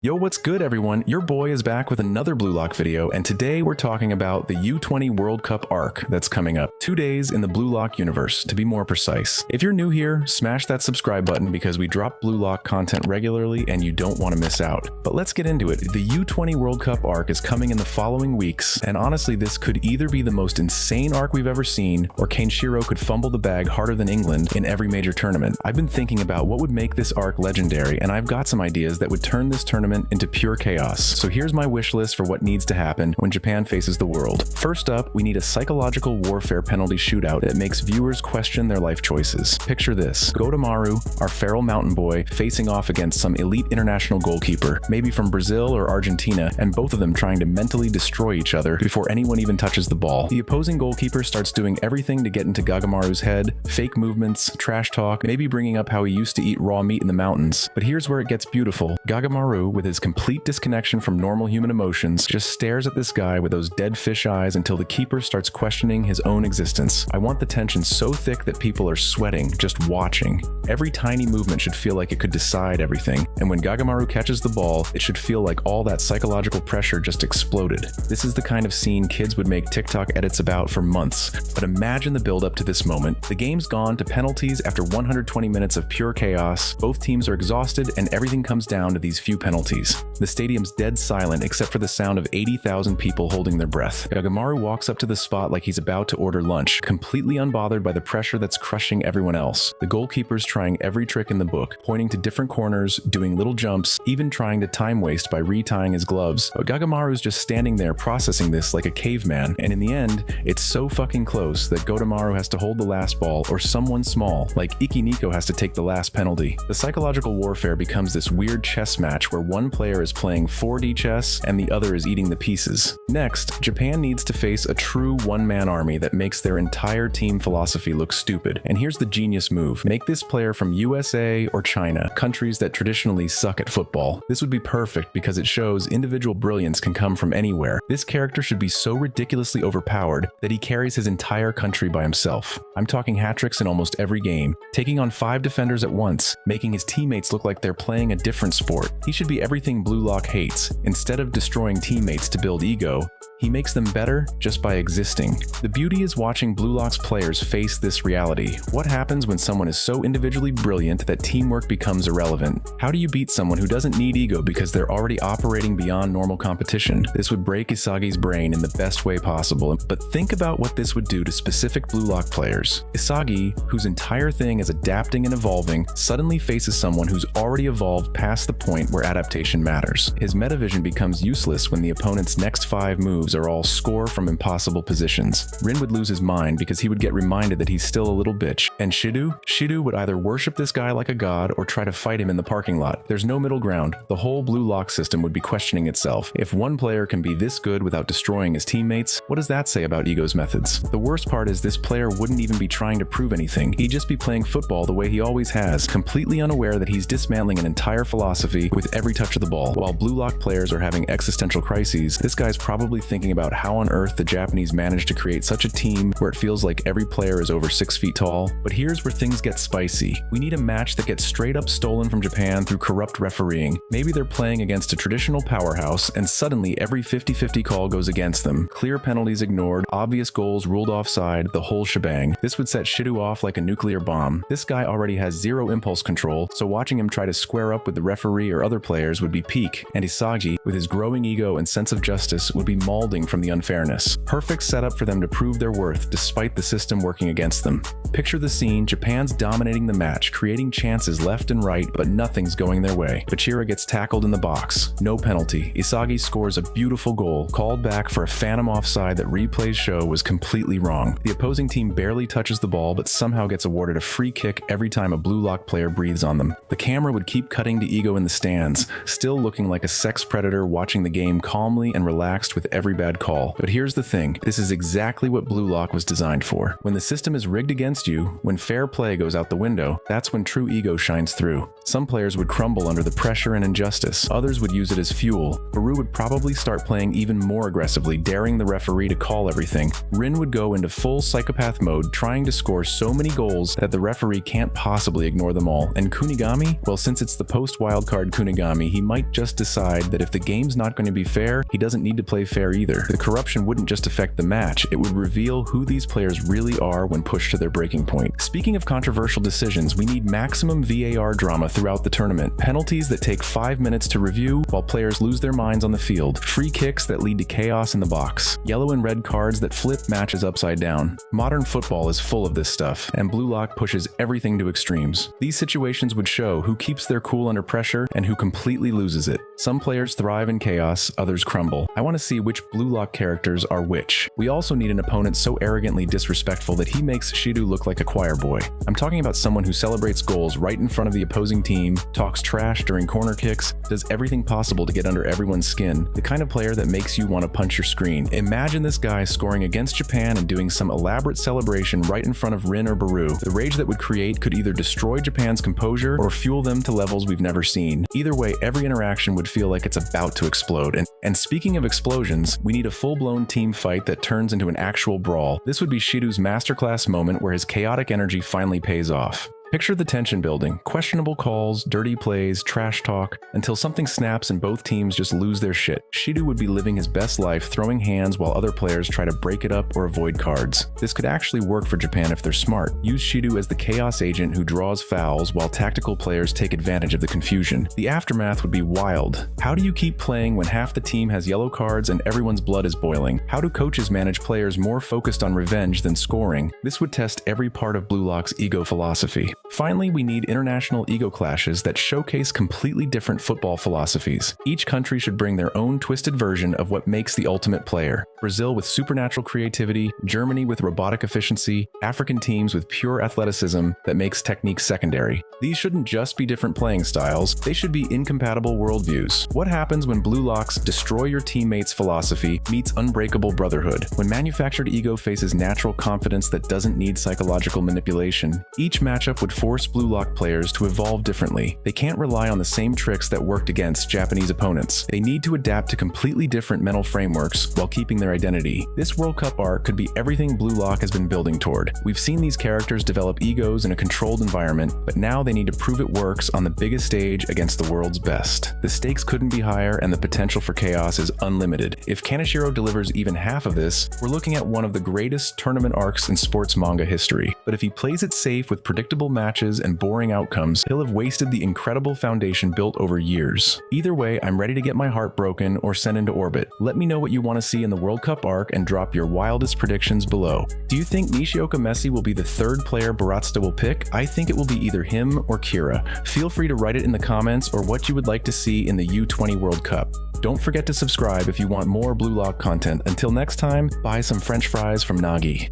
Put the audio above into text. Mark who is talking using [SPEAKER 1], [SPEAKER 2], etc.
[SPEAKER 1] Yo, what's good everyone? Your boy is back with another Blue Lock video, and today we're talking about the U20 World Cup arc that's coming up. 2 days in the Blue Lock universe, to be more precise. If you're new here, smash that subscribe button because we drop Blue Lock content regularly and you don't want to miss out. But let's get into it. The U20 World Cup arc is coming in the following weeks, and honestly this could either be the most insane arc we've ever seen, or Shidou could fumble the bag harder than England in every major tournament. I've been thinking about what would make this arc legendary, and I've got some ideas that would turn this tournament into pure chaos. So here's my wish list for what needs to happen when Japan faces the world. First up, we need a psychological warfare penalty shootout that makes viewers question their life choices. Picture this: Gagamaru, our feral mountain boy, facing off against some elite international goalkeeper, maybe from Brazil or Argentina, and both of them trying to mentally destroy each other before anyone even touches the ball. The opposing goalkeeper starts doing everything to get into Gagamaru's head: fake movements, trash talk, maybe bringing up how he used to eat raw meat in the mountains. But here's where it gets beautiful. Gagamaru, with his complete disconnection from normal human emotions, just stares at this guy with those dead fish eyes until the keeper starts questioning his own existence. I want the tension so thick that people are sweating just watching. Every tiny movement should feel like it could decide everything, and when Gagamaru catches the ball, it should feel like all that psychological pressure just exploded. This is the kind of scene kids would make TikTok edits about for months, but imagine the build up to this moment. The game's gone to penalties after 120 minutes of pure chaos. Both teams are exhausted and everything comes down to these few penalties. The stadium's dead silent except for the sound of 80,000 people holding their breath. Gagamaru walks up to the spot like he's about to order lunch, completely unbothered by the pressure that's crushing everyone else. The goalkeeper's trying every trick in the book, pointing to different corners, doing little jumps, even trying to time waste by retying his gloves. But Gagamaru's just standing there processing this like a caveman, and in the end, it's so fucking close that Gagamaru has to hold the last ball, or someone small, like Ikiniko, has to take the last penalty. The psychological warfare becomes this weird chess match where one player is playing 4D chess and the other is eating the pieces. Next, Japan needs to face a true one-man army that makes their entire team philosophy look stupid. And here's the genius move: make this player from USA or China, countries that traditionally suck at football. This would be perfect because it shows individual brilliance can come from anywhere. This character should be so ridiculously overpowered that he carries his entire country by himself. I'm talking hat-tricks in almost every game, taking on 5 defenders at once, making his teammates look like they're playing a different sport. He should be everything Blue Lock hates. Instead of destroying teammates to build ego, he makes them better just by existing. The beauty is watching Blue Lock's players face this reality. What happens when someone is so individually brilliant that teamwork becomes irrelevant? How do you beat someone who doesn't need ego because they're already operating beyond normal competition? This would break Isagi's brain in the best way possible, but think about what this would do to specific Blue Lock players. Isagi, whose entire thing is adapting and evolving, suddenly faces someone who's already evolved past the point where adaptation matters. His metavision becomes useless when the opponent's next 5 moves are all score from impossible positions. Rin would lose his mind because he would get reminded that he's still a little bitch. And Shidou would either worship this guy like a god or try to fight him in the parking lot. There's no middle ground. The whole Blue Lock system would be questioning itself. If one player can be this good without destroying his teammates, what does that say about ego's methods? The worst part is this player wouldn't even be trying to prove anything. He'd just be playing football the way he always has, completely unaware that he's dismantling an entire philosophy with every touch of the ball. While Blue Lock players are having existential crises, this guy's probably thinking about how on earth the Japanese managed to create such a team where it feels like every player is over 6 feet tall. But here's where things get spicy. We need a match that gets straight up stolen from Japan through corrupt refereeing. Maybe they're playing against a traditional powerhouse and suddenly every 50-50 call goes against them. Clear penalties ignored, obvious goals ruled offside, the whole shebang. This would set Shidou off like a nuclear bomb. This guy already has zero impulse control, so watching him try to square up with the referee or other players would be peak, and Isagi, with his growing ego and sense of justice, would be mauled from the unfairness. Perfect setup for them to prove their worth despite the system working against them. Picture the scene: Japan's dominating the match, creating chances left and right, but nothing's going their way. Bachira gets tackled in the box. No penalty. Isagi scores a beautiful goal, called back for a phantom offside that replays show was completely wrong. The opposing team barely touches the ball, but somehow gets awarded a free kick every time a Blue Lock player breathes on them. The camera would keep cutting to ego in the stands, still looking like a sex predator watching the game calmly and relaxed with every bad call. But here's the thing, this is exactly what Blue Lock was designed for. When the system is rigged against you, when fair play goes out the window, that's when true ego shines through. Some players would crumble under the pressure and injustice. Others would use it as fuel. Baru would probably start playing even more aggressively, daring the referee to call everything. Rin would go into full psychopath mode, trying to score so many goals that the referee can't possibly ignore them all. And Kunigami? Well, since it's the post-wildcard Kunigami, he might just decide that if the game's not going to be fair, he doesn't need to play fair either. The corruption wouldn't just affect the match, it would reveal who these players really are when pushed to their breaking point. Speaking of controversial decisions, we need maximum VAR drama throughout the tournament. Penalties that take 5 minutes to review while players lose their minds on the field. Free kicks that lead to chaos in the box. Yellow and red cards that flip matches upside down. Modern football is full of this stuff, and Blue Lock pushes everything to extremes. These situations would show who keeps their cool under pressure and who completely loses it. Some players thrive in chaos, others crumble. I want to see which Blue Lock characters are which. We also need an opponent so arrogantly disrespectful that he makes Shidou look like a choir boy. I'm talking about someone who celebrates goals right in front of the opposing team, talks trash during corner kicks, does everything possible to get under everyone's skin. The kind of player that makes you want to punch your screen. Imagine this guy scoring against Japan and doing some elaborate celebration right in front of Rin or Baru. The rage that would create could either destroy Japan's composure or fuel them to levels we've never seen. Either way, every interaction would feel like it's about to explode. And speaking of explosions, we need a full-blown team fight that turns into an actual brawl. This would be Shidou's masterclass moment where his chaotic energy finally pays off. Picture the tension building, questionable calls, dirty plays, trash talk, until something snaps and both teams just lose their shit. Shidou would be living his best life throwing hands while other players try to break it up or avoid cards. This could actually work for Japan if they're smart. Use Shidou as the chaos agent who draws fouls while tactical players take advantage of the confusion. The aftermath would be wild. How do you keep playing when half the team has yellow cards and everyone's blood is boiling? How do coaches manage players more focused on revenge than scoring? This would test every part of Blue Lock's ego philosophy. Finally, we need international ego clashes that showcase completely different football philosophies. Each country should bring their own twisted version of what makes the ultimate player. Brazil with supernatural creativity, Germany with robotic efficiency, African teams with pure athleticism that makes technique secondary. These shouldn't just be different playing styles, they should be incompatible worldviews. What happens when Blue Lock's destroy your teammates philosophy meets unbreakable brotherhood? When manufactured ego faces natural confidence that doesn't need psychological manipulation? Each matchup would force Blue Lock players to evolve differently. They can't rely on the same tricks that worked against Japanese opponents. They need to adapt to completely different mental frameworks while keeping their identity. This World Cup arc could be everything Blue Lock has been building toward. We've seen these characters develop egos in a controlled environment, but now they need to prove it works on the biggest stage against the world's best. The stakes couldn't be higher and the potential for chaos is unlimited. If Kaneshiro delivers even half of this, we're looking at one of the greatest tournament arcs in sports manga history. But if he plays it safe with predictable matches and boring outcomes, he'll have wasted the incredible foundation built over years. Either way, I'm ready to get my heart broken or sent into orbit. Let me know what you want to see in the World Cup arc and drop your wildest predictions below. Do you think Nishioka Messi will be the third player Baratsuta will pick? I think it will be either him or Kira. Feel free to write it in the comments or what you would like to see in the U20 World Cup. Don't forget to subscribe if you want more Blue Lock content. Until next time, buy some French fries from Nagi.